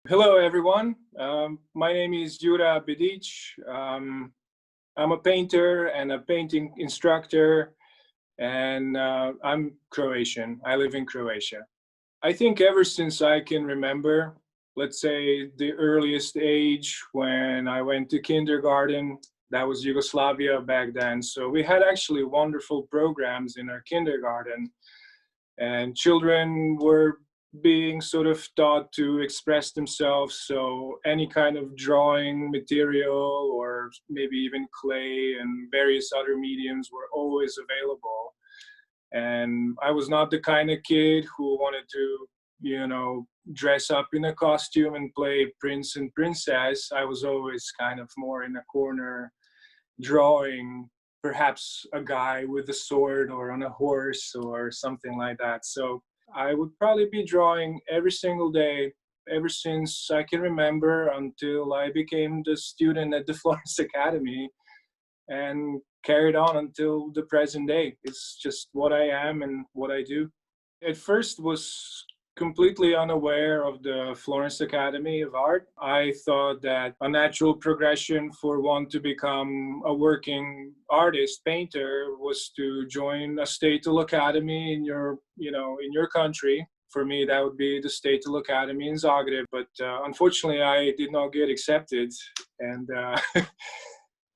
Hello, everyone. My name is Jura Bedic. I'm a painter and a painting instructor, and I'm Croatian. I live in Croatia. I think ever since I can remember, let's say the earliest age when I went to kindergarten, that was Yugoslavia back then. So we had actually wonderful programs in our kindergarten, and children were being sort of taught to express themselves. So any kind of drawing material or maybe even clay and various other mediums were always available. And I was not the kind of kid who wanted to, dress up in a costume and play prince and princess. I was always kind of more in a corner drawing perhaps a guy with a sword or on a horse or something like that. So I would probably be drawing every single day ever since I can remember until I became the student at the Florence Academy and carried on until the present day. It's just what I am and what I do. At first was completely unaware of the Florence Academy of Art. I thought that a natural progression for one to become a working artist, painter, was to join a statal academy in your country. For me, that would be the Statal Academy in Zagreb. But unfortunately, I did not get accepted. And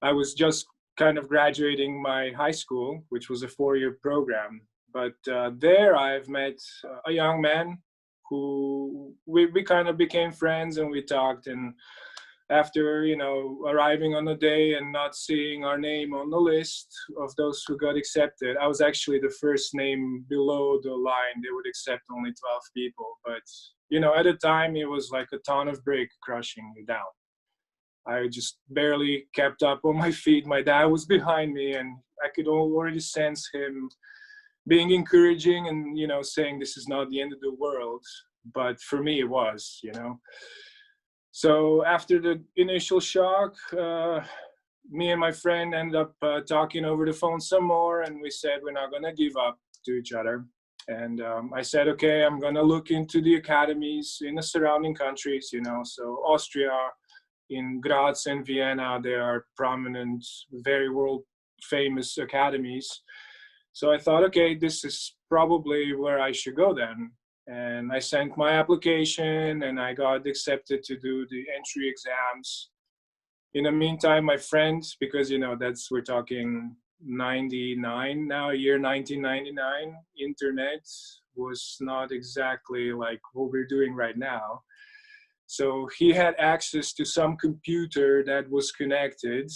I was just kind of graduating my high school, which was a 4-year program. But there I've met a young man who we kind of became friends, and we talked. And after, arriving on the day and not seeing our name on the list of those who got accepted, I was actually the first name below the line. They would accept only 12 people. But, at the time, it was like a ton of brick crushing me down. I just barely kept up on my feet. My dad was behind me, and I could already sense him being encouraging and, saying this is not the end of the world. But for me, it was. So after the initial shock, me and my friend ended up talking over the phone some more, and we said we're not going to give up to each other. And I said, okay, I'm going to look into the academies in the surrounding countries, so Austria, in Graz and Vienna, there are prominent, very world famous academies. So I thought, okay, this is probably where I should go then. And I sent my application and I got accepted to do the entry exams. In the meantime, my friends, because, we're talking 99 now, year 1999, internet was not exactly like what we're doing right now. So he had access to some computer that was connected,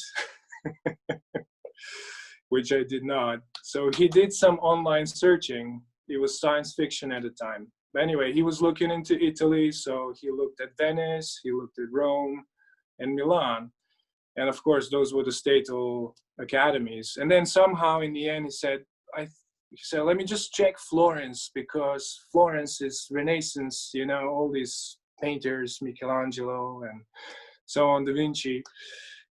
which I did not. So he did some online searching. It was science fiction at the time. But anyway, he was looking into Italy. So he looked at Venice, he looked at Rome and Milan. And of course, those were the statal academies. And then somehow in the end, he said, let me just check Florence, because Florence is Renaissance, all these painters, Michelangelo and so on, Da Vinci.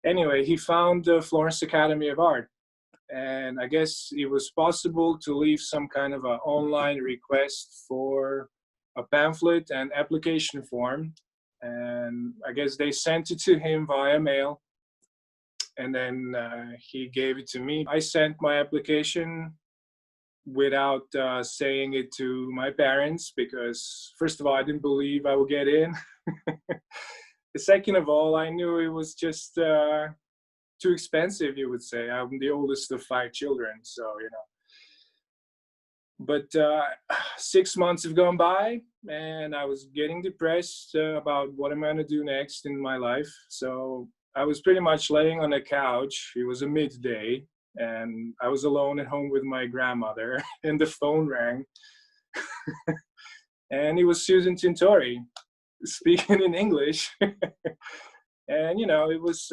Anyway, he found the Florence Academy of Art. And I guess it was possible to leave some kind of an online request for a pamphlet and application form. And I guess they sent it to him via mail. And then he gave it to me. I sent my application without saying it to my parents, because first of all, I didn't believe I would get in. Second of all, I knew it was just too expensive, you would say. I'm the oldest of 5 children, so, But 6 months have gone by, and I was getting depressed about what am I going to do next in my life. So I was pretty much laying on a couch. It was a midday, and I was alone at home with my grandmother, and the phone rang. And it was Susan Tintori speaking in English. And, it was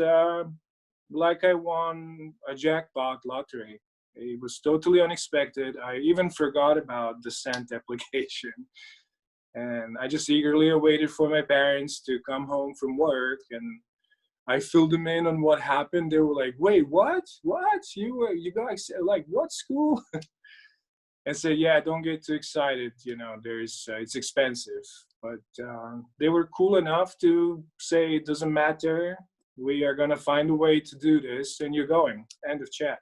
like I won a jackpot lottery. It was totally unexpected. I even forgot about the sent application. And I just eagerly awaited for my parents to come home from work, and I filled them in on what happened. They were like, wait, what? What? You guys, like, what school? And said, yeah, don't get too excited. It's expensive. But they were cool enough to say, it doesn't matter. We are going to find a way to do this, and you're going. End of chat.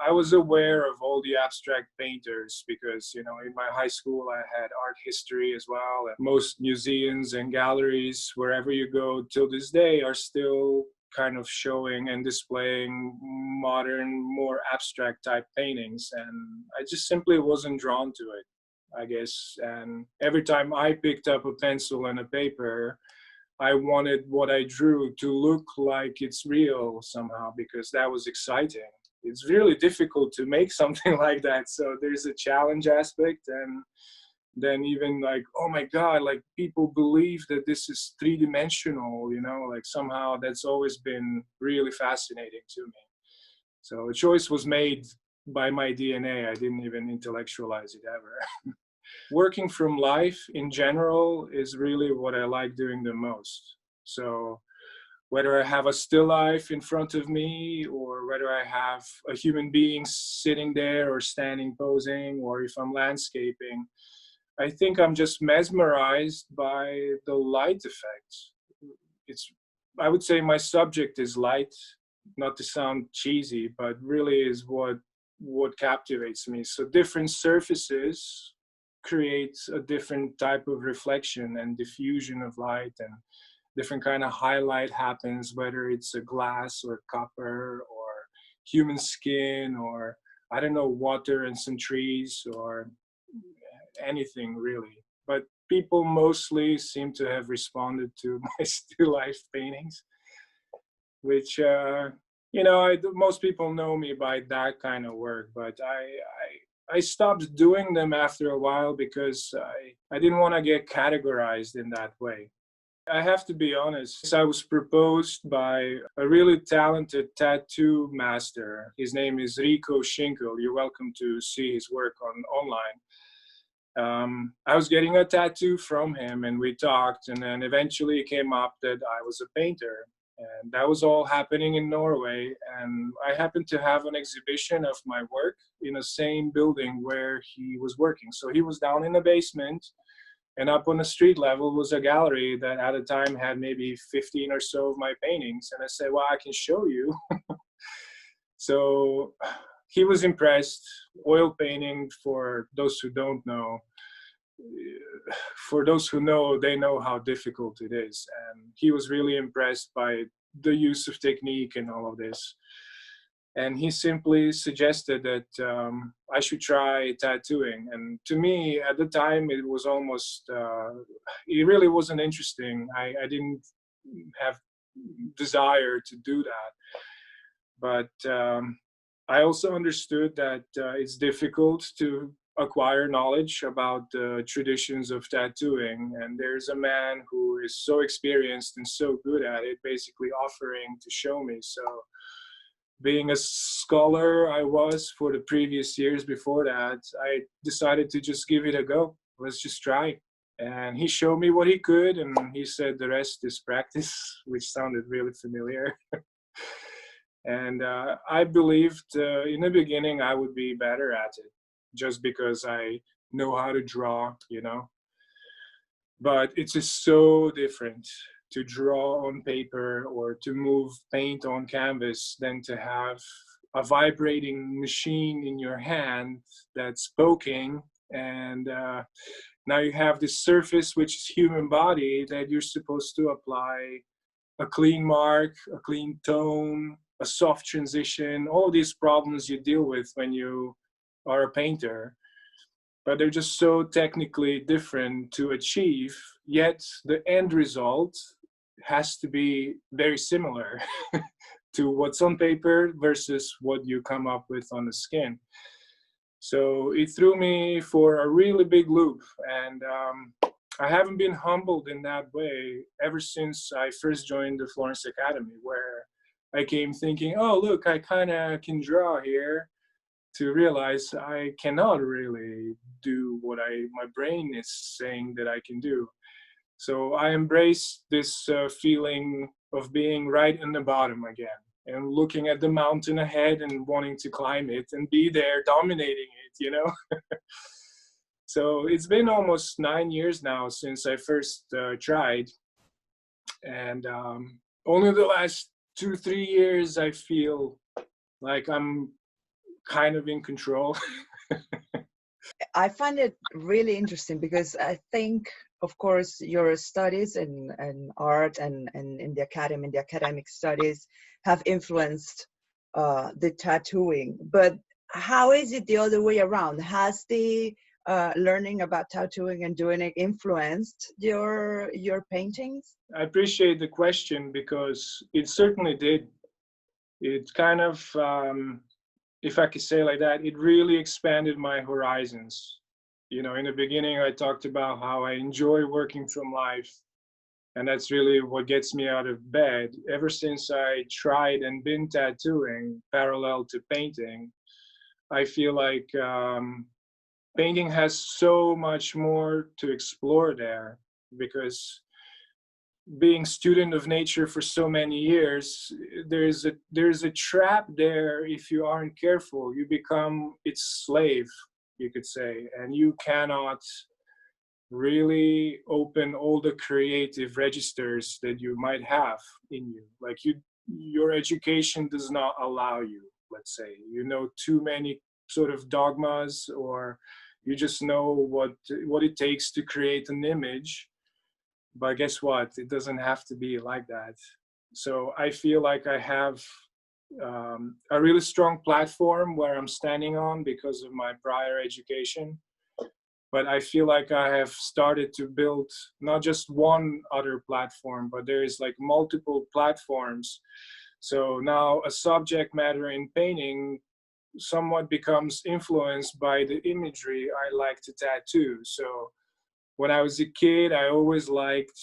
I was aware of all the abstract painters because, you know, in my high school, I had art history as well. And most museums and galleries, wherever you go till this day, are still kind of showing and displaying modern, more abstract type paintings. And I just simply wasn't drawn to it, I guess. And every time I picked up a pencil and a paper, I wanted what I drew to look like it's real somehow, because that was exciting. It's really difficult to make something like that. So there's a challenge aspect, and then even like, oh my God, like people believe that this is three-dimensional, you know, like somehow that's always been really fascinating to me. So a choice was made by my DNA. I didn't even intellectualize it ever. Working from life in general is really what I like doing the most. So whether I have a still life in front of me, or whether I have a human being sitting there or standing posing, or if I'm landscaping, I think I'm just mesmerized by the light effect. I would say my subject is light, not to sound cheesy, but really is what captivates me. So different surfaces create a different type of reflection and diffusion of light, and different kind of highlight happens, whether it's a glass or copper or human skin, or I don't know, water and some trees, or anything really. But people mostly seem to have responded to my still life paintings, which you know, most people know me by that kind of work, but I stopped doing them after a while because I didn't want to get categorized in that way. I have to be honest, I was proposed by a really talented tattoo master. His name is Rico Schinkel. You're welcome to see his work online. I was getting a tattoo from him, and we talked, and then eventually it came up that I was a painter. And that was all happening in Norway. And I happened to have an exhibition of my work in the same building where he was working. So he was down in the basement, and up on the street level was a gallery that at the time had maybe 15 or so of my paintings. And I said, well, I can show you. So he was impressed. Oil painting, for those who don't know, for those who know, they know how difficult it is. And he was really impressed by the use of technique and all of this. And he simply suggested that I should try tattooing. And to me, at the time, it was almost, it really wasn't interesting. I didn't have desire to do that. But I also understood that it's difficult to acquire knowledge about the traditions of tattooing. And there's a man who is so experienced and so good at it, basically offering to show me. So being a scholar I was for the previous years before that, I decided to just give it a go. Let's just try. And he showed me what he could, and he said the rest is practice, which sounded really familiar. And I believed in the beginning I would be better at it, just because I know how to draw, you know. But it's just so different to draw on paper or to move paint on canvas than to have a vibrating machine in your hand that's poking, and now you have this surface, which is human body, that you're supposed to apply a clean mark, a clean tone, a soft transition, all these problems you deal with when you are a painter. But they're just so technically different to achieve, yet the end result has to be very similar to what's on paper versus what you come up with on the skin. So it threw me for a really big loop, and I haven't been humbled in that way ever since I first joined the Florence Academy, where I came thinking, oh, look, I kind of can draw here, to realize I cannot really do what my brain is saying that I can do. So I embraced this feeling of being right in the bottom again, and looking at the mountain ahead and wanting to climb it and be there dominating it, you know? So it's been almost 9 years now since I first tried, and only the last 2, 3 years I feel like I'm kind of in control. I find it really interesting because I think, of course, your studies in art and in the academy, the academic studies have influenced the tattooing. But how is it the other way around? Has the learning about tattooing and doing it influenced your paintings? I appreciate the question because it certainly did. It kind of, if I could say like that, it really expanded my horizons. You know, in the beginning, I talked about how I enjoy working from life, and that's really what gets me out of bed. Ever since I tried and been tattooing parallel to painting, I feel like painting has so much more to explore there, because being student of nature for so many years, there's a trap there. If you aren't careful, you become its slave, you could say, and you cannot really open all the creative registers that you might have in you. Like your education does not allow you, let's say, you know too many sort of dogmas, or you just know what it takes to create an image. But guess what? It doesn't have to be like that. So I feel like I have a really strong platform where I'm standing on because of my prior education. But I feel like I have started to build not just one other platform, but there is like multiple platforms. So now a subject matter in painting somewhat becomes influenced by the imagery I like to tattoo. So when I was a kid, I always liked,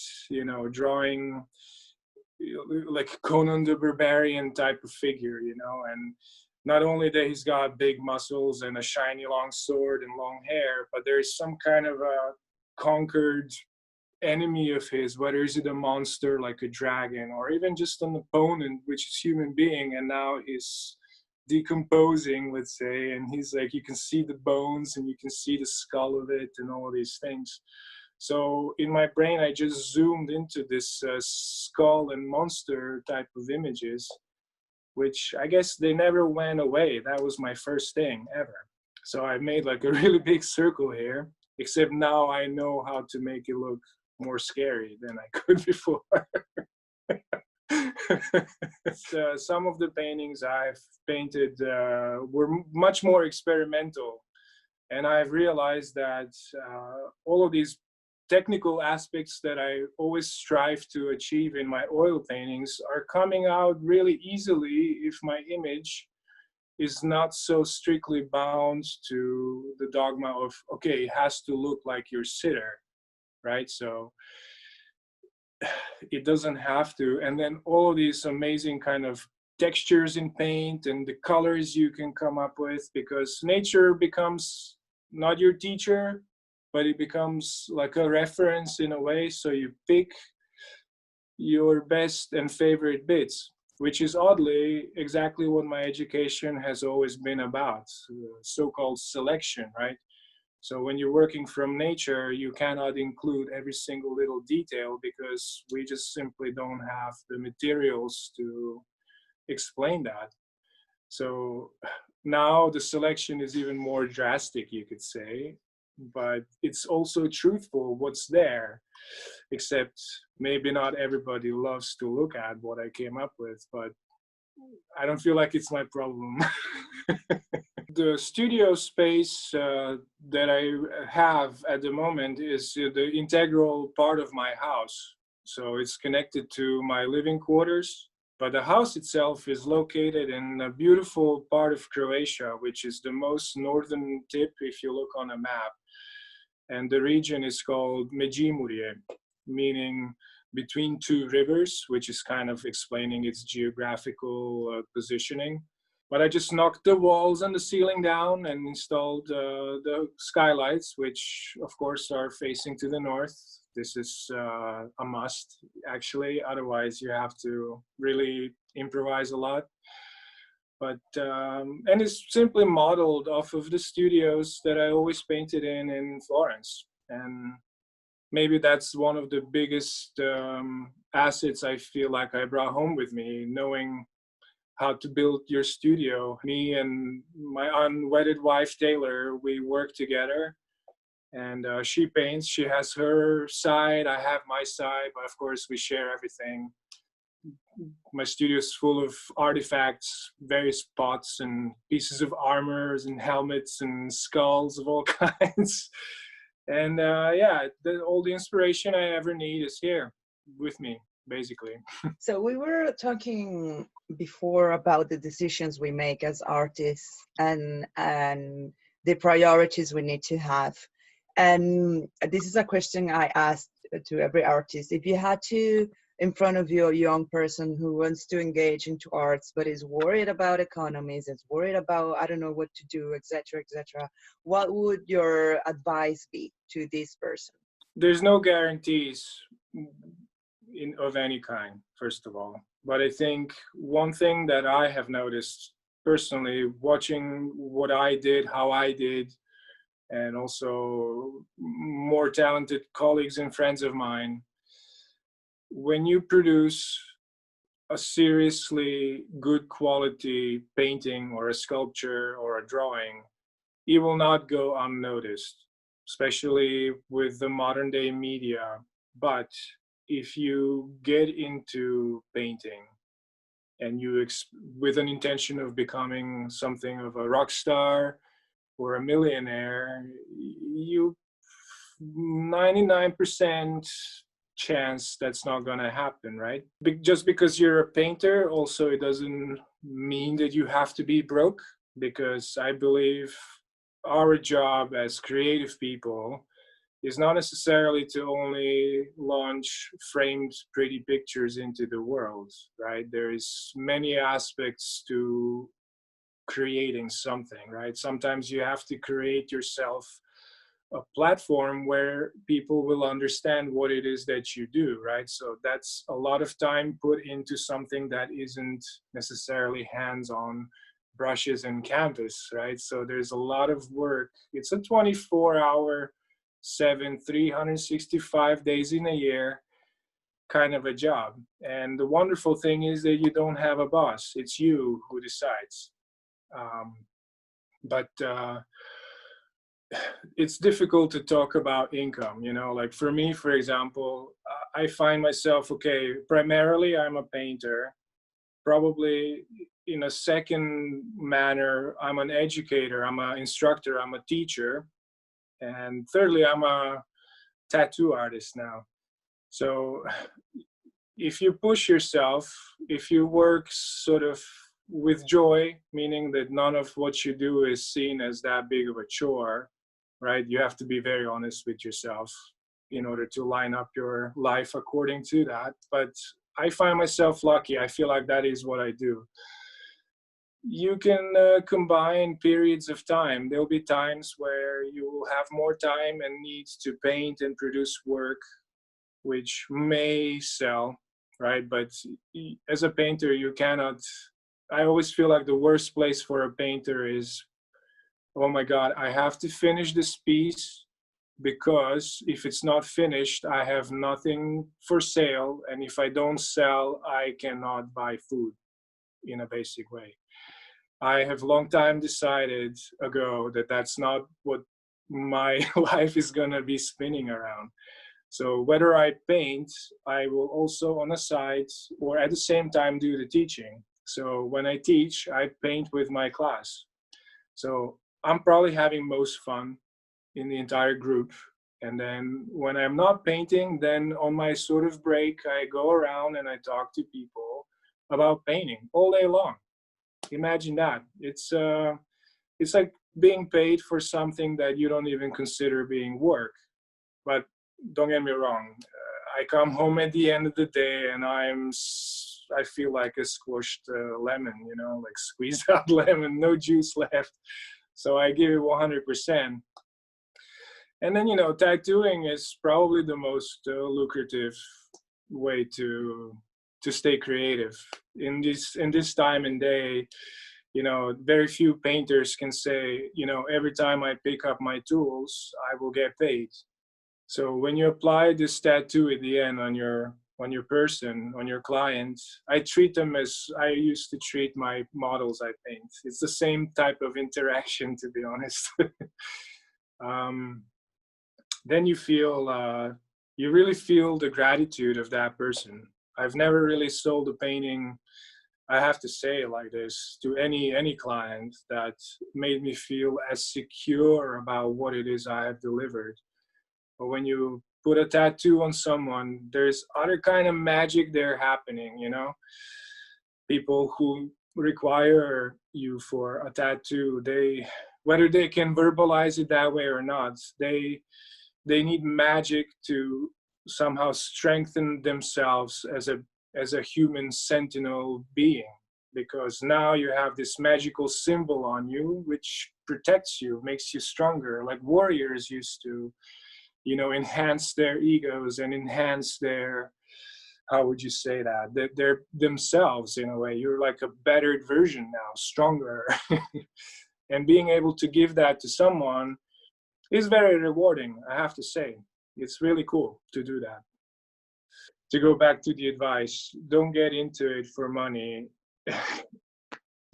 drawing like Conan the Barbarian type of figure, and not only that he's got big muscles and a shiny long sword and long hair, but there's some kind of a conquered enemy of his, whether is it a monster like a dragon or even just an opponent, which is human being, and now he's decomposing, let's say, and he's like, you can see the bones and you can see the skull of it and all these things. So in my brain, I just zoomed into this skull and monster type of images, which I guess they never went away. That was my first thing ever. So I made like a really big circle here, except now I know how to make it look more scary than I could before. Some of the paintings I've painted were much more experimental. And I've realized that all of these technical aspects that I always strive to achieve in my oil paintings are coming out really easily if my image is not so strictly bound to the dogma of, okay, it has to look like your sitter, right? So it doesn't have to. And then all of these amazing kind of textures in paint and the colors you can come up with, because nature becomes not your teacher, but it becomes like a reference in a way. So you pick your best and favorite bits, which is oddly exactly what my education has always been about, so-called selection, right? So when you're working from nature, you cannot include every single little detail because we just simply don't have the materials to explain that. So now the selection is even more drastic, you could say, but it's also truthful what's there, except maybe not everybody loves to look at what I came up with, but I don't feel like it's my problem. The studio space that I have at the moment is the integral part of my house. So it's connected to my living quarters, but the house itself is located in a beautiful part of Croatia, which is the most northern tip if you look on a map. And the region is called Međimurje, meaning between two rivers, which is kind of explaining its geographical positioning. But I just knocked the walls and the ceiling down and installed the skylights, which of course are facing to the north. This is a must, actually. Otherwise, you have to really improvise a lot. But and it's simply modeled off of the studios that I always painted in Florence. And maybe that's one of the biggest assets I feel like I brought home with me, knowing how to build your studio. Me and my unwedded wife Taylor, we work together, and she paints. She has her side, I have my side, but of course we share everything. My studio is full of artifacts, various pots and pieces of armors and helmets and skulls of all kinds. And yeah, all the inspiration I ever need is here with me, basically. So we were talking before about the decisions we make as artists and the priorities we need to have. And this is a question I asked to every artist. If you had to, in front of you, a young person who wants to engage into arts but is worried about economies, is worried about, I don't know what to do, etc., etc., what would your advice be to this person? There's no guarantees of any kind, first of all. But I think one thing that I have noticed personally, watching what I did, how I did, and also more talented colleagues and friends of mine, when you produce a seriously good quality painting or a sculpture or a drawing, it will not go unnoticed, especially with the modern day media. But if you get into painting and with an intention of becoming something of a rock star or a millionaire, you 99% chance that's not going to happen, right? Just because you're a painter, also it doesn't mean that you have to be broke, because I believe our job as creative people is not necessarily to only launch framed pretty pictures into the world, right? There is many aspects to creating something, right? Sometimes you have to create yourself a platform where people will understand what it is that you do, right? So that's a lot of time put into something that isn't necessarily hands-on brushes and canvas, right? So there's a lot of work. It's a 24-hour, 365 days in a year kind of a job. And the wonderful thing is that you don't have a boss. It's you who decides. But it's difficult to talk about income, you know, like for me, for example, I find myself, okay, primarily I'm a painter. Probably in a second manner, I'm an educator, I'm an instructor, I'm a teacher. And thirdly, I'm a tattoo artist now. So if you push yourself, if you work sort of with joy, meaning that none of what you do is seen as that big of a chore, right? You have to be very honest with yourself in order to line up your life according to that. But I find myself lucky. I feel like that is what I do. You can combine periods of time. There'll be times where you will have more time and needs to paint and produce work which may sell, right? But as a painter, you cannot. I always feel like the worst place for a painter is, oh my God, I have to finish this piece, because if it's not finished, I have nothing for sale. And if I don't sell, I cannot buy food in a basic way. I have long time decided ago that that's not what my life is going to be spinning around. So whether I paint, I will also on the side or at the same time do the teaching. So when I teach, I paint with my class. So I'm probably having most fun in the entire group. And then when I'm not painting, then on my sort of break, I go around and I talk to people about painting all day long. Imagine that. It's like being paid for something that you don't even consider being work. But don't get me wrong, I come home at the end of the day and I feel like a squished lemon, you know, like squeezed out lemon, no juice left. So I give it 100%. And then, you know, tattooing is probably the most lucrative way to stay creative in this time and day. You know, very few painters can say, you know, every time I pick up my tools, I will get paid. So when you apply this tattoo at the end on your person, on your client, I treat them as I used to treat my models I paint. It's the same type of interaction, to be honest. um, then you really feel the gratitude of that person. I've never really sold a painting, I have to say it like this, to any client that made me feel as secure about what it is I have delivered. But when you put a tattoo on someone, there's other kind of magic there happening, you know. People who require you for a tattoo, they, whether they can verbalize it that way or not, they need magic to somehow strengthen themselves as a human sentinel being, because now you have this magical symbol on you which protects you, makes you stronger, like warriors used to, you know, enhance their egos and enhance their, how would you say that, they're themselves in a way. You're like a bettered version now, stronger. And being able to give that to someone is very rewarding, I have to say. It's really cool to do that. To go back to the advice, don't get into it for money.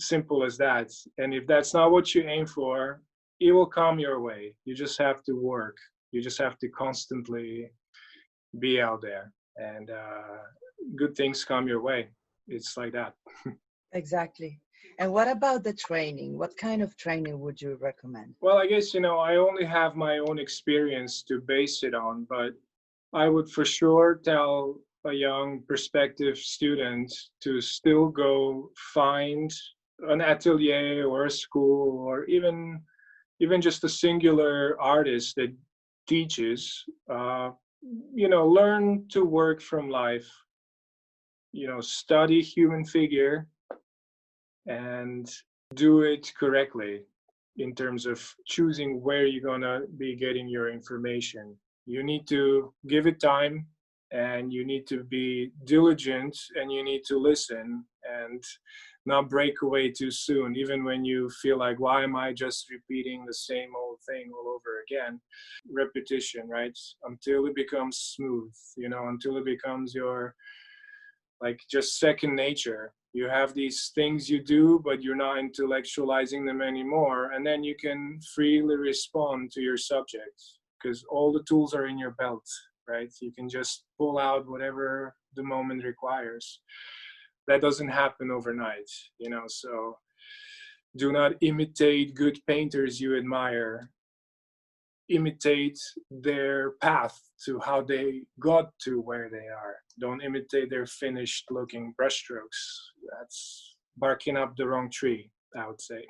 Simple as that. And if that's not what you aim for, it will come your way. You just have to work. You just have to constantly be out there, and good things come your way. It's like that. Exactly. And what about the training? What kind of training would you recommend? Well, I guess, you know, I only have my own experience to base it on, but I would for sure tell a young prospective student to still go find an atelier or a school, or even just a singular artist that teaches. You know, learn to work from life. You know, study human figure and do it correctly in terms of choosing where you're gonna be getting your information. You need to give it time, and you need to be diligent, and you need to listen and not break away too soon, even when you feel like, why am I just repeating the same old thing all over again? Repetition, right? Until it becomes smooth, you know, until it becomes your, like, just second nature. You have these things you do, but you're not intellectualizing them anymore, and then you can freely respond to your subject because all the tools are in your belt, right? You can just pull out whatever the moment requires. That doesn't happen overnight, you know. So do not imitate good painters you admire. Imitate their path to how they got to where they are. Don't imitate their finished looking brushstrokes. That's barking up the wrong tree, I would say.